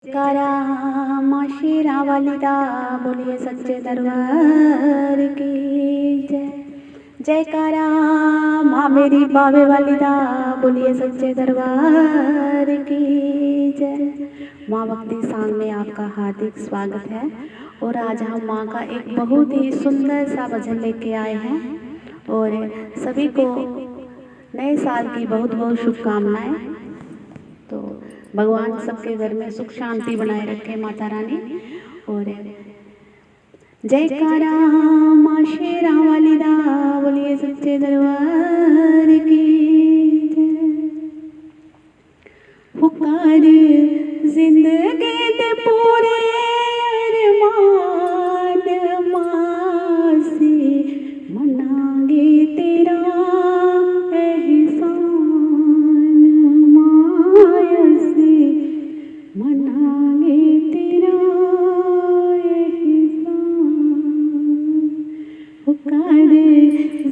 जयकारा माँ शेरा वाली दा, बोलिए सच्चे दरबार की जय। जयकारा माँ मेरी बावे वाली दा, बोलिए सच्चे दरबार की जय। माँ भक्ति सांग में आपका हार्दिक स्वागत है। और आज हम माँ का एक बहुत ही सुंदर सा भजन लेके आए हैं और सभी को नए साल की बहुत बहुत शुभकामनाएं। तो भगवान सबके घर में सुख शांति बनाए रखे माता रानी। और जयकारा माँ शेरा वाली दा, बोलिए सच्चे दरबार की जय। पुकार जिंदगी दे पूरे अरमान मासी, मनांगे तेरा एहसान मायसी, मनांगे तेरा एहसान। पुकार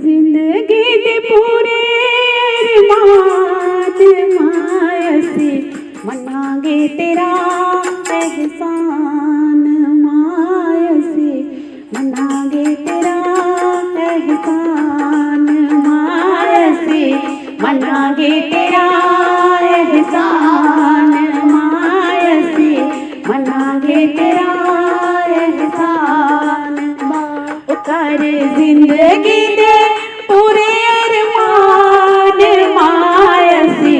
जिंदगी दे पूरे अरमान मायसी, मनांगे तेरा एहसान मायसी, मनांगे तेरा एहसान मायसी, मनांगे तेरा एहसान मायसी, मनांगे तेरा एहसान। कर जिंदगी दे पूरे अरमान मायसी,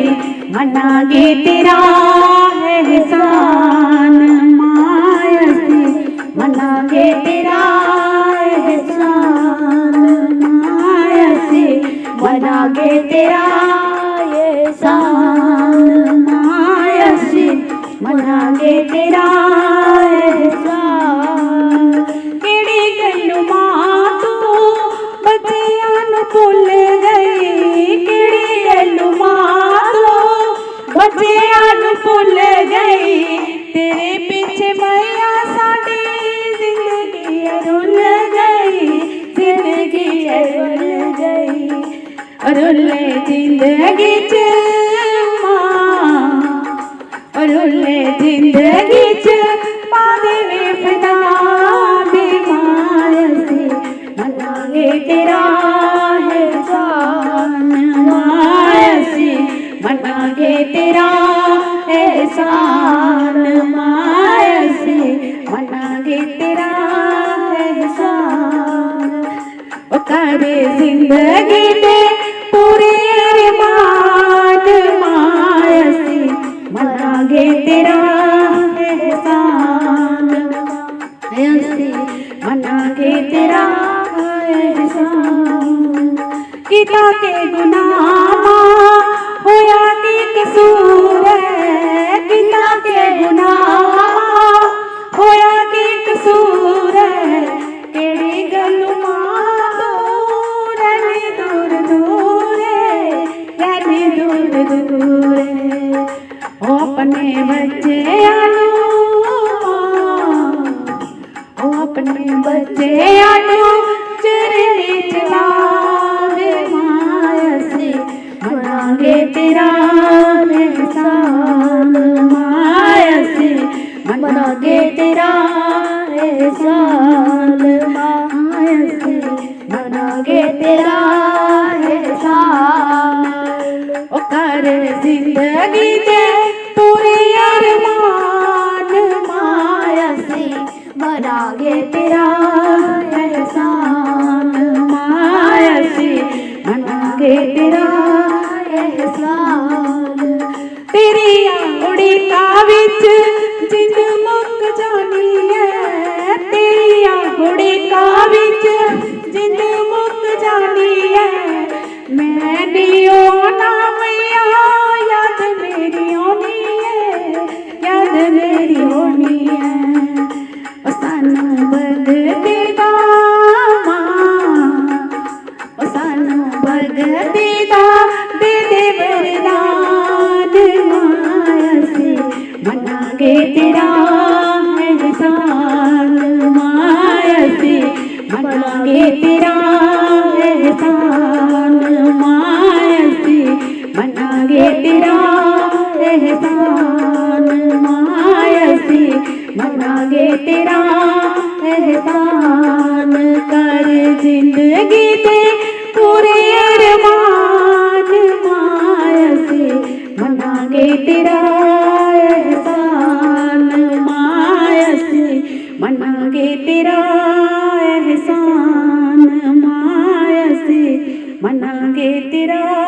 मनांगे तेरा एहसान मायसी, मनांगे तेरा एहसान मायसी, मनांगे तेरा एहसान मायसी, मनांगे तेरा एहसान। केड़ी गल्लू मां तू बच्चियां नू भुल गई, केड़ी गल्लू मां तू बच्चियां नू भुल गई, तेरे पीछे मैया साडी जिंदगी रुल गई, जिंदगी रुल गई। रुले जिंदगी च मां, रुले जिंदगी च पादे वे फिदा बे मायसी, मनांगे तेरा एहसान मायसी, मनांगे तेरा एहसान मायसी, मनांगे तेरा एहसान। ओ करे जिंदगी दे पूरे अरमान मायसी, मनांगे तेरा एहसान मायसी, मनांगे तेरा एहसान। किता के गुनाह होया की कसूर है, किता के गुनाह होया की कसूर है, केड़ी गल्लू मां तू रहनी दूर दूर है, रहनी दूर दूर है। ओ अपने बच्चे नू, ओ अपने बच्चे नू चरनी चलावे मायसी, मनांगे तेरा एहसान मायसी, मनांगे तेरा एहसान मायसी, मनांगे तेरा एहसान। ओ कर जिंदगी दे पूरे अरमान मायसी, मनांगे तेरा एहसान मायसी, मनांगे तेरा एहसान। तेरी उड़ीका विच जिंद मुक जानी है, तेरी उड़ीका विच जिंद मुक जानी है, मैं नहीं होना मैया याद मेरी होनी है, याद मेरी होनी है। ओ सानू भगती दा मां, ओ सानू भगती दा दे दे वरदान मायसी, मनांगे तेरा एहसान मायसी, मनांगे तेरा एहसान मायसी, मनांगे तेरा एहसान मायसी। मनांगे तेरा एहसान, कर जिंदगी दे पूरे अरमान, माया से मनांगे तेरा एहसान, माया से मनांगे तेरा एहसान, माया से मनांगे तेरा